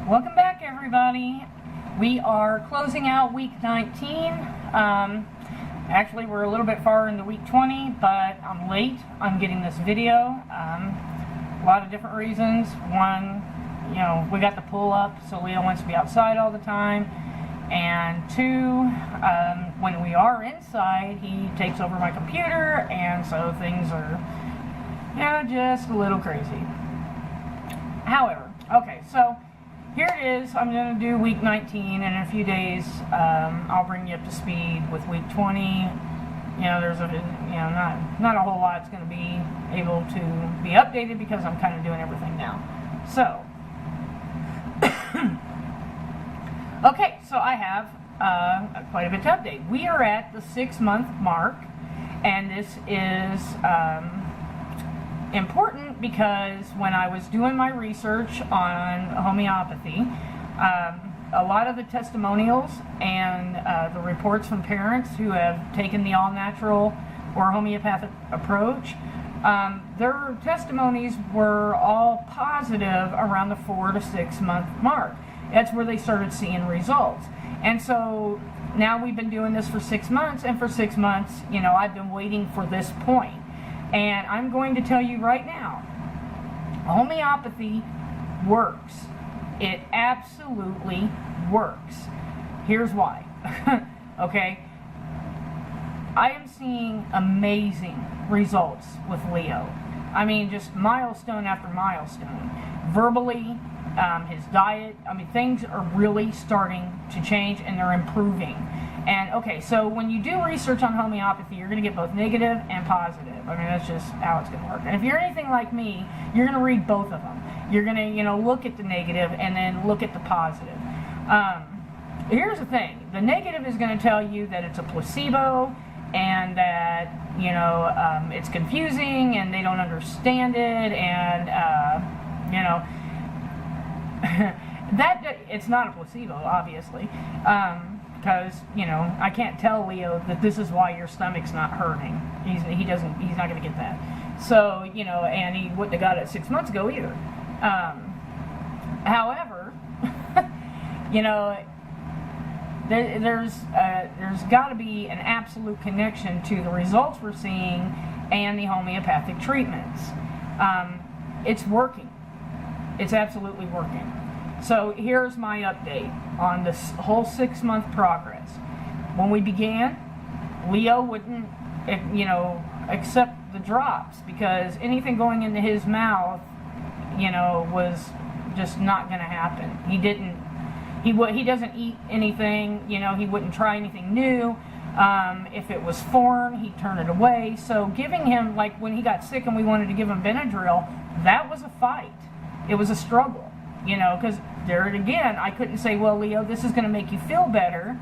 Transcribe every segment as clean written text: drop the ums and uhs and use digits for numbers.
Welcome back, everybody. We are closing out week 19. Actually, we're a little bit far into week 20, but I'm late on getting this video. A lot of different reasons. One, we got the pull up, so Leo wants to be outside all the time. And two, when we are inside, he takes over my computer, and so things are, just a little crazy. However, okay, so here it is. I'm going to do week 19, and in a few days, I'll bring you up to speed with week 20. There's not a whole lot that's going to be able to be updated because I'm kind of doing everything now. So, okay, so I have quite a bit to update. We are at the 6-month mark, and this is important because when I was doing my research on homeopathy, a lot of the testimonials and the reports from parents who have taken the all-natural or homeopathic approach, their testimonies were all positive around the 4 to 6 month mark. That's where they started seeing results. And so now we've been doing this for 6 months, and for 6 months, I've been waiting for this point. And I'm going to tell you right now, homeopathy works. It absolutely works. Here's why. Okay? I am seeing amazing results with Leo. I mean, just milestone after milestone. Verbally, his diet, things are really starting to change and they're improving. And okay, so when you do research on homeopathy, you're going to get both negative and positive. That's just how it's going to work. And if you're anything like me, you're going to read both of them. You're going to, look at the negative and then look at the positive. Here's the thing. The negative is going to tell you that it's a placebo and that, it's confusing and they don't understand it and, that it's not a placebo, obviously. Because, I can't tell Leo that this is why your stomach's not hurting. He's not going to get that. So, and he wouldn't have got it 6 months ago either. However, there's got to be an absolute connection to the results we're seeing and the homeopathic treatments. It's working. It's absolutely working. So here's my update on this whole 6 month progress. When we began, Leo wouldn't, accept the drops because anything going into his mouth, was just not going to happen. He doesn't eat anything, he wouldn't try anything new. If it was foreign, he'd turn it away. So giving him, like when he got sick and we wanted to give him Benadryl, that was a fight. It was a struggle. Because there again, I couldn't say, well, Leo, this is going to make you feel better,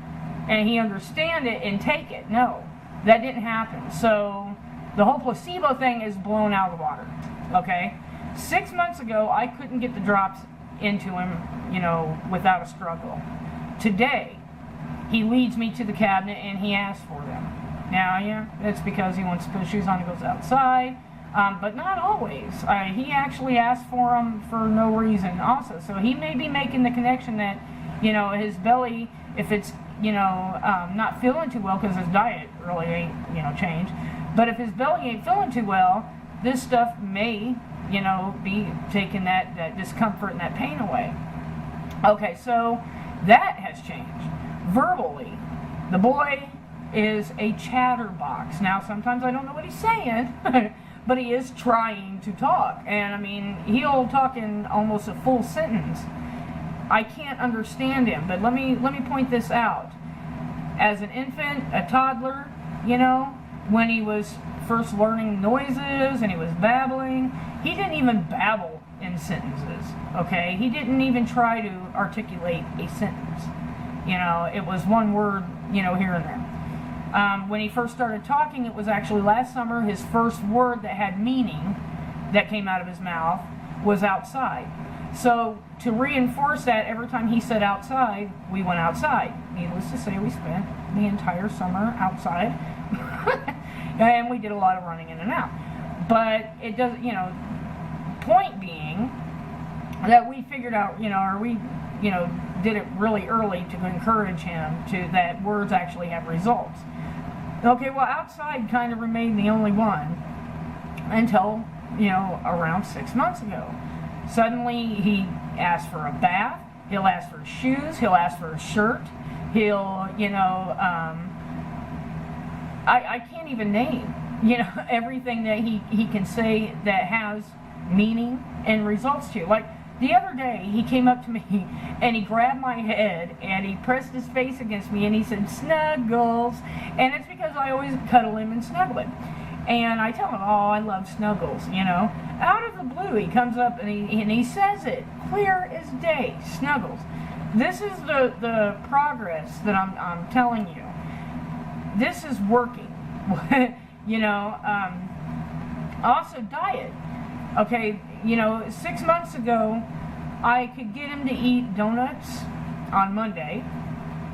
and he understand it and take it. No, that didn't happen. So the whole placebo thing is blown out of the water, okay? 6 months ago, I couldn't get the drops into him, without a struggle. Today, he leads me to the cabinet and he asks for them. Now, that's because he wants to put his shoes on and goes outside. But not always. He actually asked for them for no reason also. So he may be making the connection that, his belly, if it's, not feeling too well because his diet really ain't, changed. But if his belly ain't feeling too well, this stuff may, be taking that discomfort and that pain away. Okay, so that has changed. Verbally, the boy is a chatterbox. Now, sometimes I don't know what he's saying. But he is trying to talk, and he'll talk in almost a full sentence. I can't understand him, but let me point this out. As an infant, a toddler, when he was first learning noises and he was babbling, he didn't even babble in sentences, okay? He didn't even try to articulate a sentence. It was one word, here and there. When he first started talking, it was actually last summer, his first word that had meaning that came out of his mouth was outside. So to reinforce that, every time he said outside, we went outside. Needless to say, we spent the entire summer outside. And we did a lot of running in and out. But it does, point being, that we figured out, or we, did it really early to encourage him to that words actually have results. Okay, well, outside kind of remained the only one until, around 6 months ago. Suddenly he asks for a bath, he'll ask for shoes, he'll ask for a shirt, he'll, I can't even name, everything that he can say that has meaning and results to. Like, the other day, he came up to me and he grabbed my head and he pressed his face against me and he said, "Snuggles." And it's because I always cuddle him and snuggle him. And I tell him, "Oh, I love Snuggles," Out of the blue, he comes up and he says it, clear as day, Snuggles. This is the progress that I'm telling you. This is working. Also diet. Okay, 6 months ago, I could get him to eat donuts on Monday,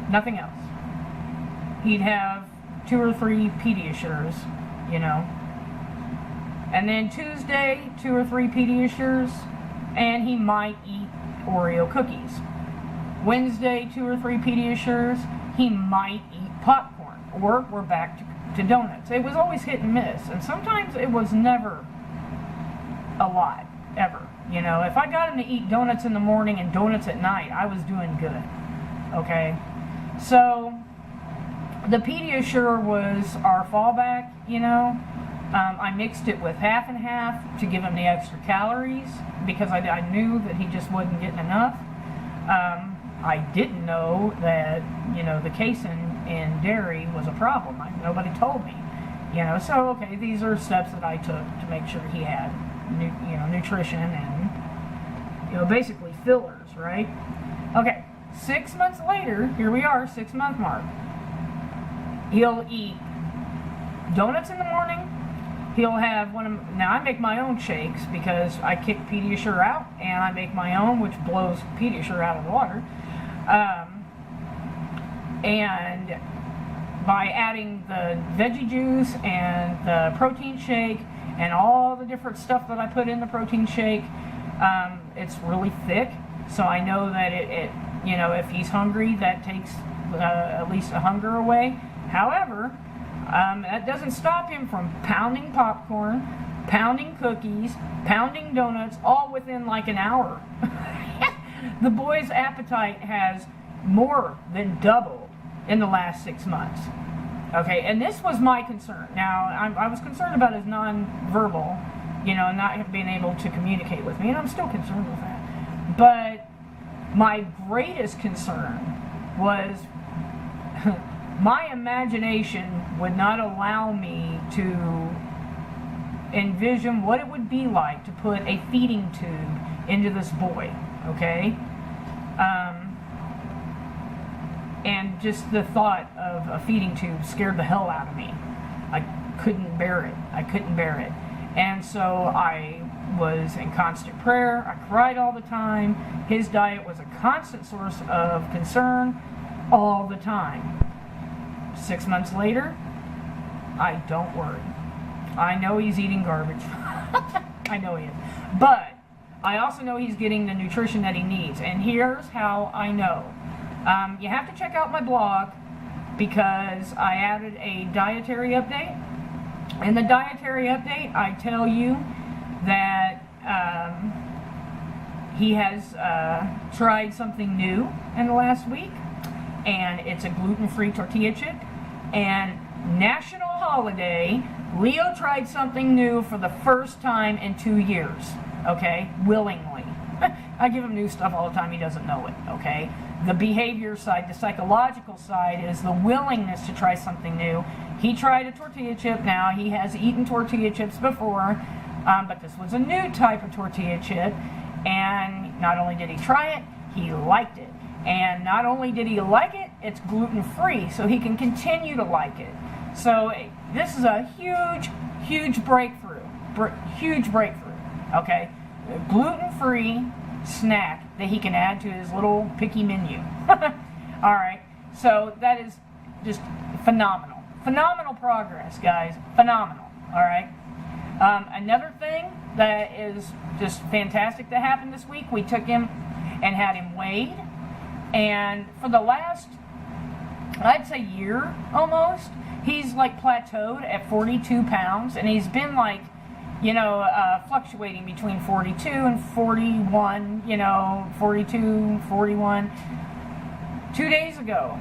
nothing else. He'd have 2 or 3 Pediasures, and then Tuesday, 2 or 3 Pediasures, and he might eat Oreo cookies. Wednesday, 2 or 3 Pediasures, he might eat popcorn, or we're back to donuts. It was always hit and miss, and sometimes it was never a lot, ever. If I got him to eat donuts in the morning and donuts at night, I was doing good. Okay, so the Pediasure was our fallback. I mixed it with half and half to give him the extra calories because I knew that he just wasn't getting enough. I didn't know that the casein in dairy was a problem. Nobody told me. So okay, these are steps that I took to make sure he had nutrition and basically fillers, right? Okay, 6 months later, here we are, 6 month mark. He'll eat donuts in the morning. He'll have now I make my own shakes because I kick Pediasure out and I make my own, which blows Pediasure out of the water. And by adding the veggie juice and the protein shake and all the different stuff that I put in the protein shake, it's really thick, so I know that it if he's hungry, that takes at least a hunger away. However, that doesn't stop him from pounding popcorn, pounding cookies, pounding donuts, all within like an hour. The boy's appetite has more than doubled in the last 6 months. Okay, and this was my concern. Now, I was concerned about his nonverbal, not being able to communicate with me, and I'm still concerned with that. But my greatest concern was my imagination would not allow me to envision what it would be like to put a feeding tube into this boy, okay? And just the thought of a feeding tube scared the hell out of me. I couldn't bear it. And so I was in constant prayer. I cried all the time. His diet was a constant source of concern all the time. 6 months later, I don't worry. I know he's eating garbage. I know he is. But I also know he's getting the nutrition that he needs. And here's how I know. You have to check out my blog because I added a dietary update. In the dietary update, I tell you that he has tried something new in the last week, and it's a gluten-free tortilla chip. And national holiday, Leo tried something new for the first time in 2 years, okay, willingly. I give him new stuff all the time, he doesn't know it, okay? The behavior side, the psychological side is the willingness to try something new. He tried a tortilla chip now. He has eaten tortilla chips before, but this was a new type of tortilla chip. And not only did he try it, he liked it. And not only did he like it, it's gluten-free, so he can continue to like it. So this is a huge breakthrough. Huge breakthrough, okay? A gluten-free snack that he can add to his little picky menu. All right, so that is just phenomenal progress, guys. Phenomenal. All right. Another thing that is just fantastic that happened this week. We took him and had him weighed, and for the last, I'd say, year almost, he's like plateaued at 42 pounds, and he's been like, fluctuating between 42 and 41, 42, 41. 2 days ago,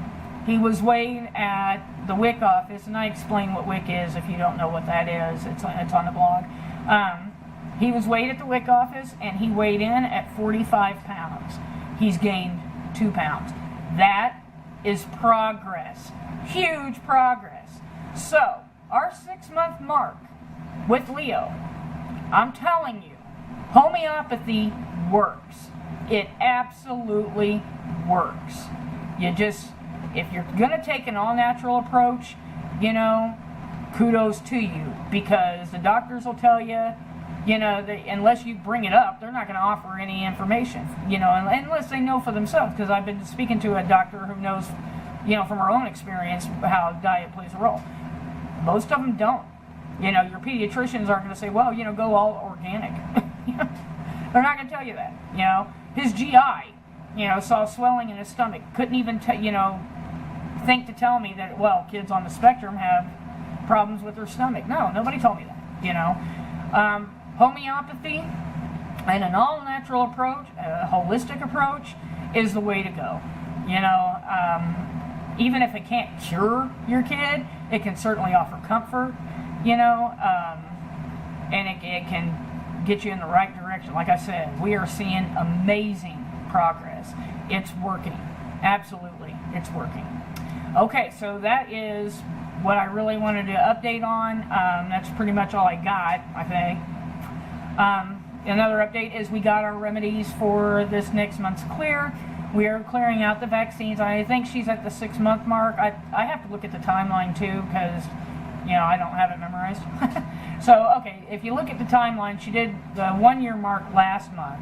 he was weighed at the WIC office, and I explain what WIC is if you don't know what that is. It's on the blog. He was weighed at the WIC office, and he weighed in at 45 pounds. He's gained 2 pounds. That is progress. Huge progress. So, our 6-month mark with Leo, I'm telling you, homeopathy works. It absolutely works. If you're going to take an all-natural approach, kudos to you, because the doctors will tell you, that unless you bring it up, they're not going to offer any information, unless they know for themselves, because I've been speaking to a doctor who knows, from her own experience, how diet plays a role. Most of them don't. Your pediatricians aren't going to say, well, go all organic. They're not going to tell you that. His GI, saw swelling in his stomach, couldn't even, think to tell me that, well, kids on the spectrum have problems with their stomach. No, nobody told me that, Homeopathy and an all-natural approach, a holistic approach, is the way to go. Even if it can't cure your kid, it can certainly offer comfort, and it can get you in the right direction. Like I said, we are seeing amazing progress. It's working. Absolutely, it's working. Okay, so that is what I really wanted to update on. That's pretty much all I got, I think. Another update is we got our remedies for this next month's clear. We are clearing out the vaccines. I think she's at the 6-month mark. I have to look at the timeline too, because I don't have it memorized. So, okay, if you look at the timeline, she did the 1-year mark last month.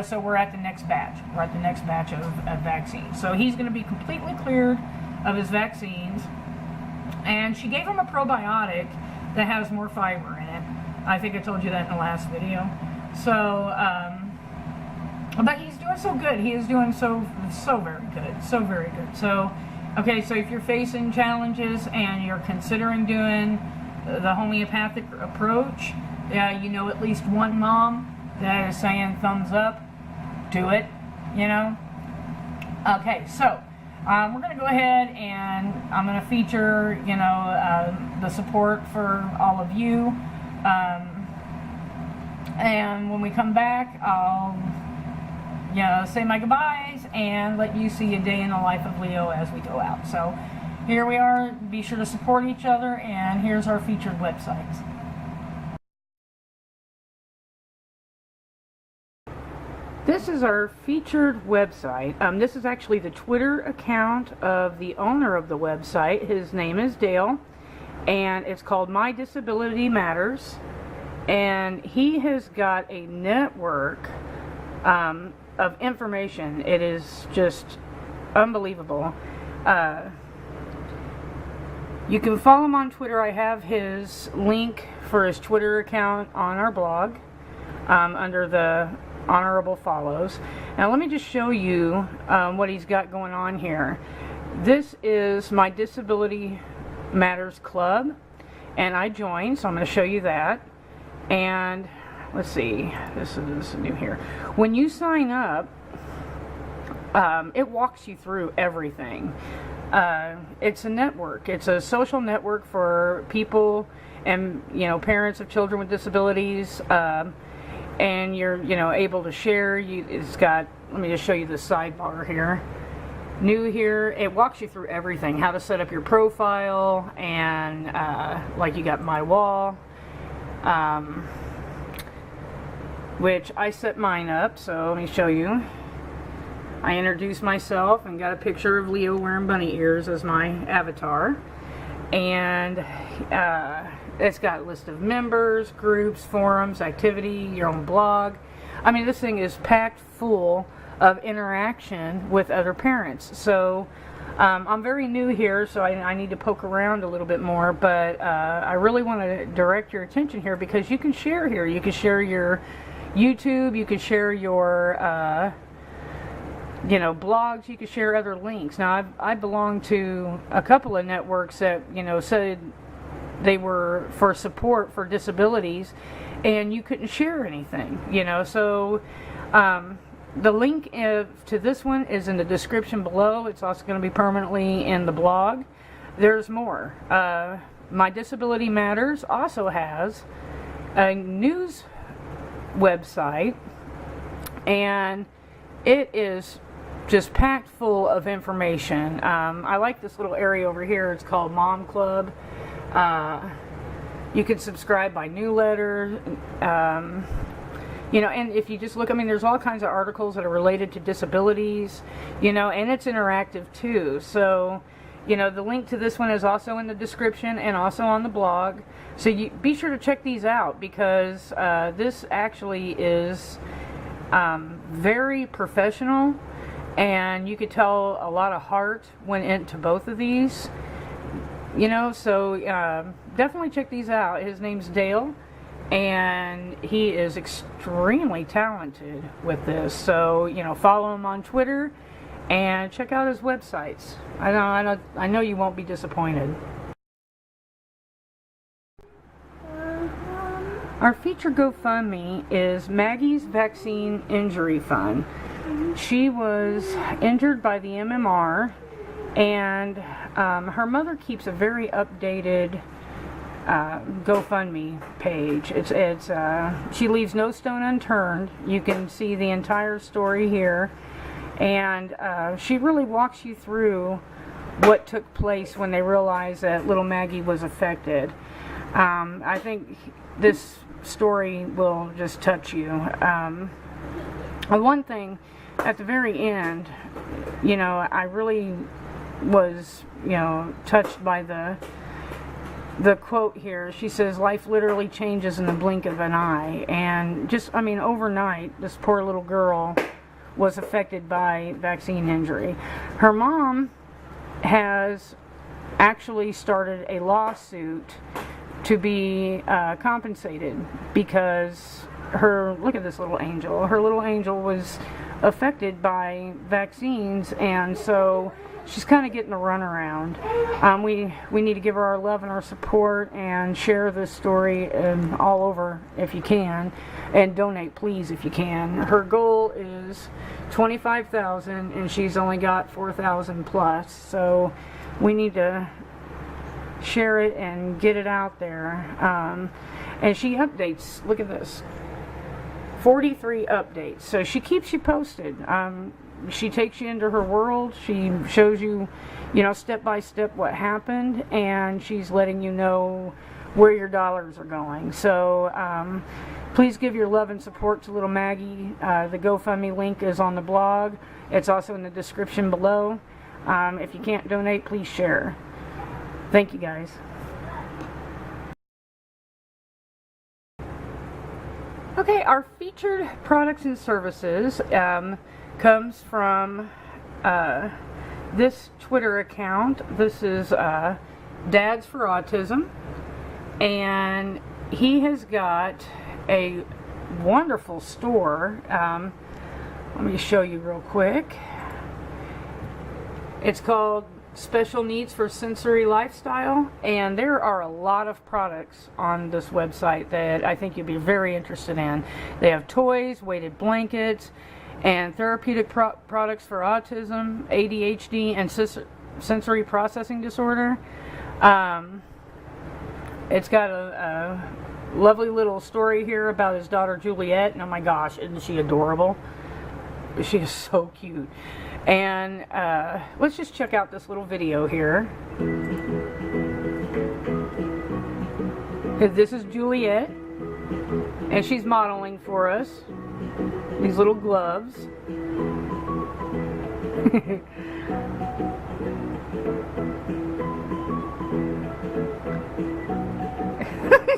So we're at the next batch. We're at the next batch of vaccines. So he's going to be completely cleared of his vaccines. And she gave him a probiotic that has more fiber in it. I think I told you that in the last video. So, but he's doing so good. He is doing so very good. So very good. So, okay, so if you're facing challenges and you're considering doing the homeopathic approach, at least one mom that is saying thumbs up, do it, Okay, so we're going to go ahead and I'm going to feature, the support for all of you. And when we come back, I'll, say my goodbyes and let you see a day in the life of Leo as we go out. So here we are. Be sure to support each other, and here's our featured websites. This is our featured website. This is actually the Twitter account of the owner of the website. His name is Dale, and it's called My Disability Matters. And he has got a network of information. It is just unbelievable. You can follow him on Twitter. I have his link for his Twitter account on our blog under the honorable follows. Now let me just show you what he's got going on here. This is My Disability Matters Club, and I joined, so I'm going to show you that. And let's see, this is new here. When you sign up, it walks you through everything. It's a network. It's a social network for people and parents of children with disabilities. And you're able to share. It's got. Let me just show you the sidebar here. New here. It walks you through everything. How to set up your profile, and like you got My Wall. Which I set mine up, so let me show you. I introduced myself and got a picture of Leo wearing bunny ears as my avatar. And it's got a list of members, groups, forums, activity, your own blog. I mean, this thing is packed full of interaction with other parents. So I'm very new here, so I need to poke around a little bit more, but I really want to direct your attention here because you can share here. You can share your YouTube, you can share your you know, blogs, you can share other links. Now, I belong to a couple of networks that, you know, said they were for support for disabilities, and you couldn't share anything, you know. So the link to this one is in the description below. It's also going to be permanently in the blog. There's more. My Disability Matters also has a news website, and it is just packed full of information. I like this little area over here. It's called Mom Club. You can subscribe by newsletter. You know, and if you just look, I mean, there's all kinds of articles that are related to disabilities, you know, and it's interactive too. So, you know, the link to this one is also in the description and also on the blog. So you be sure to check these out because this actually is very professional, and you could tell a lot of heart went into both of these, you know. So definitely check these out. His name's Dale, and he is extremely talented with this. So, you know, follow him on Twitter and check out his websites. I know you won't be disappointed. Our featured GoFundMe is Maggie's Vaccine Injury Fund. She was injured by the MMR, and her mother keeps a very updated GoFundMe page. She leaves no stone unturned. You can see the entire story here, and she really walks you through what took place when they realized that little Maggie was affected. I think this story will just touch you. One thing at the very end, you know, I really was, you know, touched by the quote here. She says, "Life literally changes in the blink of an eye." And just, I mean, overnight, this poor little girl was affected by vaccine injury. Her mom has actually started a lawsuit to be compensated because look at this little angel. Her little angel was affected by vaccines, and so she's kind of getting a runaround. We need to give her our love and our support and share this story all over if you can, and donate please if you can. Her goal is $25,000 and she's only got 4,000 plus, so we need to share it and get it out there. And she updates, look at this, 43 updates, so she keeps you posted. She takes you into her world. She shows you, you know, step by step what happened, and she's letting you know where your dollars are going. So please give your love and support to little Maggie. The GoFundMe link is on the blog. It's also in the description below. If you can't donate, please share. Thank you, guys. Okay, our featured products and services comes from this Twitter account. This is Dads for Autism, and he has got a wonderful store. Let me show you real quick. It's called Special Needs for Sensory Lifestyle, and there are a lot of products on this website that I think you'll be very interested in. They have toys, weighted blankets, and therapeutic products for autism, ADHD, and sensory processing disorder. It's got a lovely little story here about his daughter Juliet, and oh my gosh, isn't she adorable? She is so cute. And let's just check out this little video here. This is Juliet, and she's modeling for us these little gloves.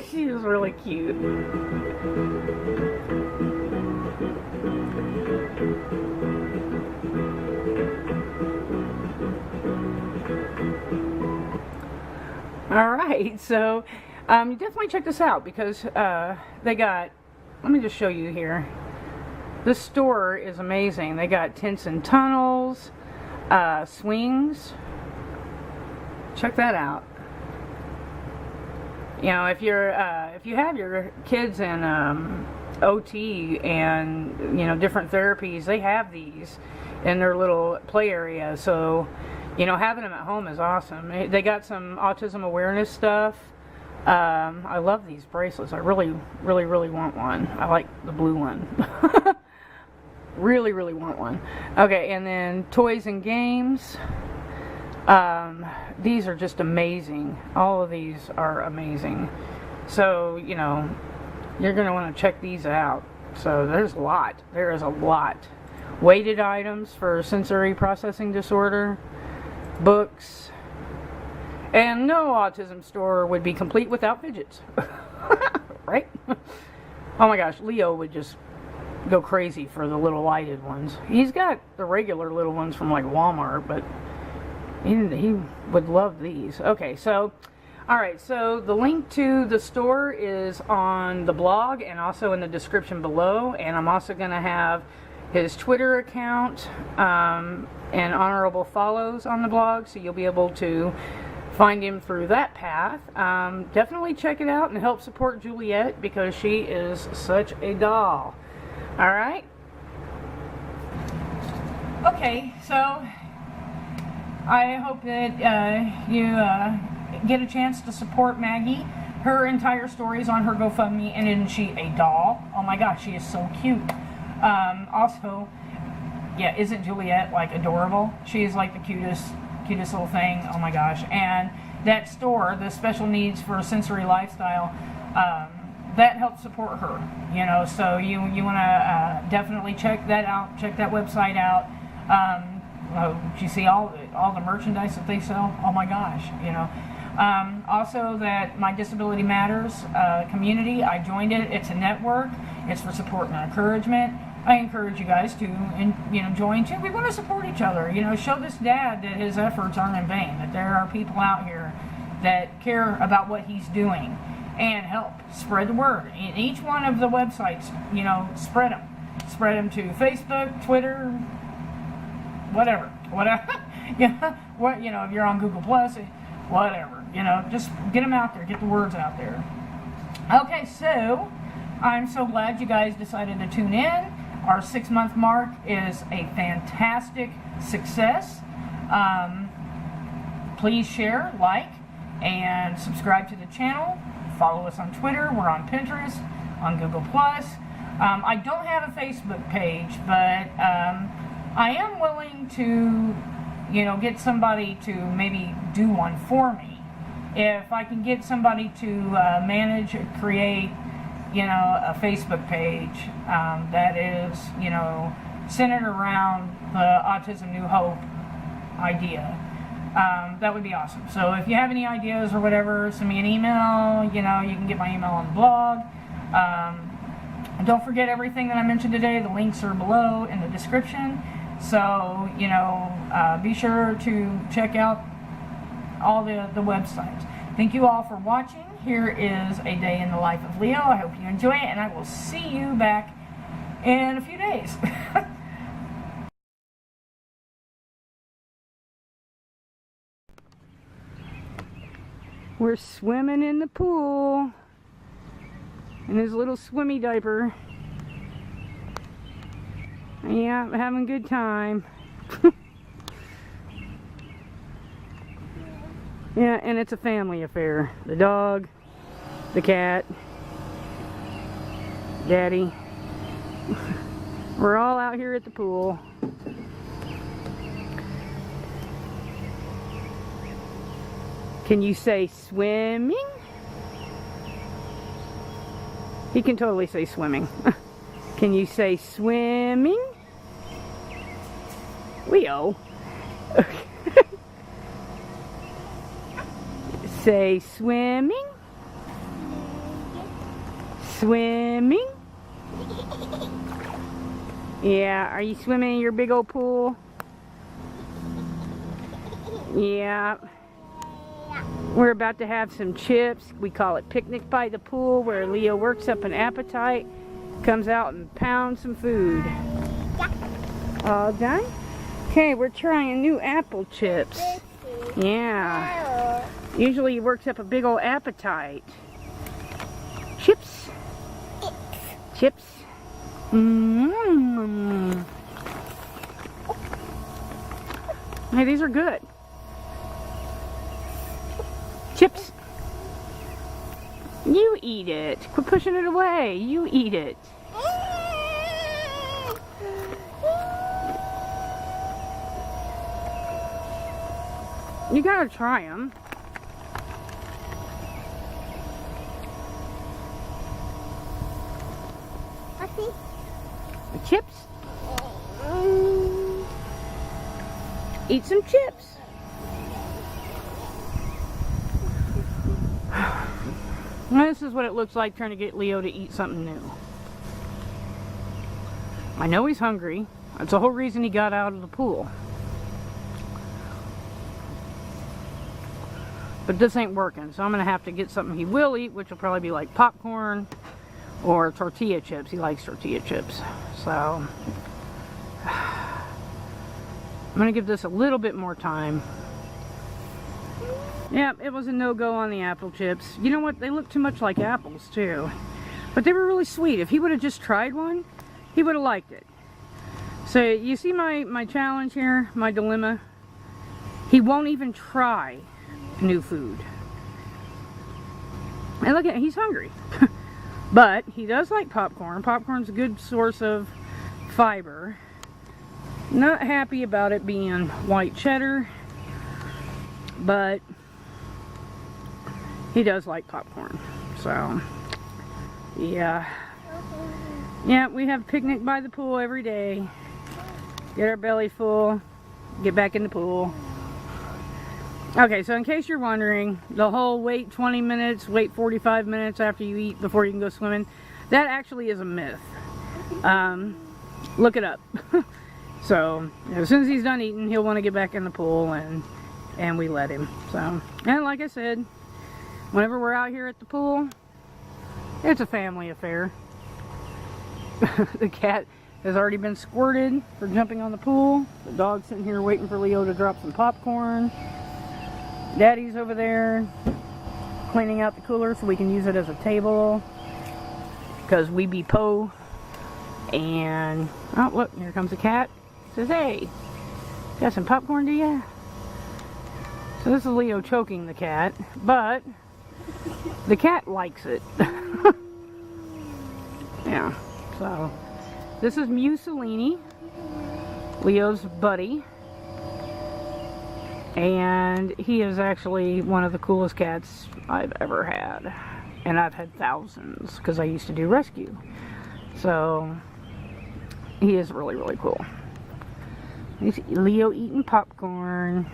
She is really cute. Alright, so you definitely check this out because they got, let me just show you here. This store is amazing. They got tents and tunnels, swings. Check that out. You know, if you have your kids in OT and, you know, different therapies, they have these in their little play area. So, you know, having them at home is awesome. They got some autism awareness stuff. I love these bracelets. I really, really, really want one. I like the blue one. Really, really want one. Okay, and then toys and games. These are just amazing. All of these are amazing. So, you know, you're going to want to check these out. So there's a lot. There is a lot. Weighted items for sensory processing disorder. Books. And no autism store would be complete without fidgets. Right? Oh my gosh, Leo would just go crazy for the little lighted ones. He's got the regular little ones from like Walmart, but he would love these. Okay, so, alright, so the link to the store is on the blog and also in the description below, and I'm also going to have his Twitter account and honorable follows on the blog, so you'll be able to find him through that path. Definitely check it out and help support Juliet because she is such a doll. Alright? Okay, so I hope that you get a chance to support Maggie. Her entire story is on her GoFundMe, and isn't she a doll? Oh my gosh, she is so cute. Also, yeah, isn't Juliet like adorable? She is like the cutest little thing. Oh my gosh. And that store, the Special Needs for a Sensory Lifestyle, that helps support her, you know, so you want to definitely check that out, check that website out. You see all the merchandise that they sell? Oh my gosh, you know. Also, that My Disability Matters community, I joined it. It's a network. It's for support and encouragement. I encourage you guys to, you know, join too. We want to support each other. You know, show this dad that his efforts aren't in vain. That there are people out here that care about what he's doing, and help spread the word. In each one of the websites, you know, spread them. Spread them to Facebook, Twitter, whatever. Yeah, what, you know, if you're on Google Plus, whatever. You know, just get them out there. Get the words out there. Okay, so I'm so glad you guys decided to tune in. Our 6-month mark is a fantastic success. Please share, like, and subscribe to the channel. Follow us on Twitter. We're on Pinterest, on Google Plus. I don't have a Facebook page, but I am willing to, you know, get somebody to maybe do one for me. If I can get somebody to manage or create, you know, a Facebook page that is, you know, centered around the Autism New Hope idea, that would be awesome. So if you have any ideas or whatever, send me an email. You know, you can get my email on the blog. Don't forget everything that I mentioned today. The links are below in the description. So, you know, be sure to check out all the websites. Thank you all for watching. Here is a day in the life of Leo. I hope you enjoy it, and I will see you back in a few days. We're swimming in the pool in his little swimmy diaper. Yeah, having a good time. Yeah, and it's a family affair. The dog, the cat, Daddy. We're all out here at the pool. Can you say swimming? He can totally say swimming. Can you say swimming? Leo. Say swimming. Swimming. Yeah, are you swimming in your big old pool? Yeah. We're about to have some chips. We call it picnic by the pool, where Leo works up an appetite, comes out and pounds some food. All done? Okay, we're trying new apple chips. Yeah. Usually he works up a big old appetite. Chips. Chips. Mmm. Hey, these are good. Chips. You eat it. Quit pushing it away. You eat it. You gotta try them. The chips. Eat some chips. This is what it looks like trying to get Leo to eat something new. I know he's hungry. That's the whole reason he got out of the pool. But this ain't working, so I'm going to have to get something he will eat, which will probably be like popcorn or tortilla chips. He likes tortilla chips. So I'm going to give this a little bit more time. Yeah, it was a no-go on the apple chips. You know what? They look too much like apples, too. But they were really sweet. If he would have just tried one, he would have liked it. So, you see my challenge here? My dilemma? He won't even try new food. And look at him, he's hungry. But he does like popcorn. Popcorn's a good source of fiber. Not happy about it being white cheddar, but he does like popcorn. So, yeah. Yeah, we have a picnic by the pool every day. Get our belly full, get back in the pool. Okay, so in case you're wondering, the whole wait 20 minutes, wait 45 minutes after you eat before you can go swimming, that actually is a myth. Look it up. So, as soon as he's done eating, he'll want to get back in the pool, and we let him. So, and like I said, whenever we're out here at the pool, it's a family affair. The cat has already been squirted for jumping on the pool. The dog's sitting here waiting for Leo to drop some popcorn. Daddy's over there cleaning out the cooler so we can use it as a table, because we be po. And oh look, here comes the cat. Says, hey, got some popcorn, do ya? So this is Leo choking the cat, but the cat likes it. Yeah, so this is Mussolini, Leo's buddy. And he is actually one of the coolest cats I've ever had. And I've had thousands, because I used to do rescue. So, he is really, really cool. Leo eating popcorn.